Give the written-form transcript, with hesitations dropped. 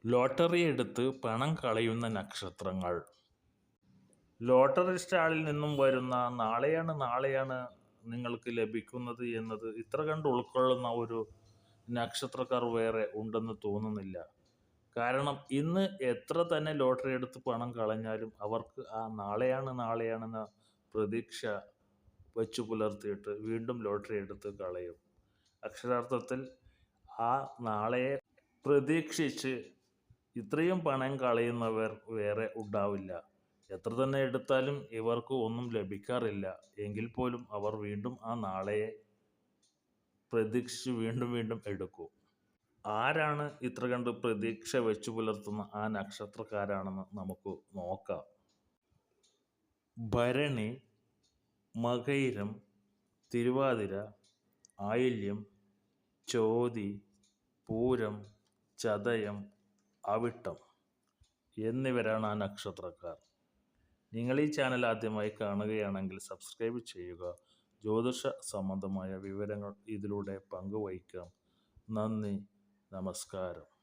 Lottery എടുത്ത് പണം കളയുന്ന നക്ഷത്രങ്ങൾ. ലോട്ടറി സ്റ്റാളിൽ നിന്നും വരുന്ന നാളെയാണ് നിങ്ങൾക്ക് ലഭിക്കുന്നത് എന്നത് ഇത്ര കണ്ട് ഉൾക്കൊള്ളുന്ന ഒരു നക്ഷത്രക്കാർ വേറെ ഉണ്ടെന്ന് തോന്നുന്നില്ല. കാരണം ഇന്ന് എത്ര തന്നെ ലോട്ടറി എടുത്ത് പണം കളഞ്ഞാലും അവർക്ക് ആ നാളെയാണെന്ന പ്രതീക്ഷ വച്ചു പുലർത്തിയിട്ട് വീണ്ടും ലോട്ടറി എടുത്ത് കളയും. അക്ഷരാർത്ഥത്തിൽ ആ നാളെയെ പ്രതീക്ഷിച്ച് ഇത്രയും പണം കളയുന്നവർ വേറെ ഉണ്ടാവില്ല. എത്ര തന്നെ എടുത്താലും ഇവർക്ക് ഒന്നും ലഭിക്കാറില്ല. എങ്കിൽ പോലും അവർ വീണ്ടും ആ നാളെയെ പ്രതീക്ഷിച്ച് വീണ്ടും എടുക്കും. ആരാണ് ഇത്ര കണ്ട് പ്രതീക്ഷ വെച്ചു പുലർത്തുന്ന ആ നക്ഷത്രക്കാരാണെന്ന് നമുക്ക് നോക്കാം. ഭരണി, മകയിരം, തിരുവാതിര, ആയില്യം, ചോതി, പൂരം, ചതയം, അവിട്ടം എന്നിവരാണ് ആ നക്ഷത്രക്കാർ. നിങ്ങൾ ഈ ചാനൽ ആദ്യമായി കാണുകയാണെങ്കിൽ സബ്സ്ക്രൈബ് ചെയ്യുക. ജ്യോതിഷ സംബന്ധമായ വിവരങ്ങൾ ഇതിലൂടെ പങ്കുവയ്ക്കാം. നന്ദി, നമസ്കാരം.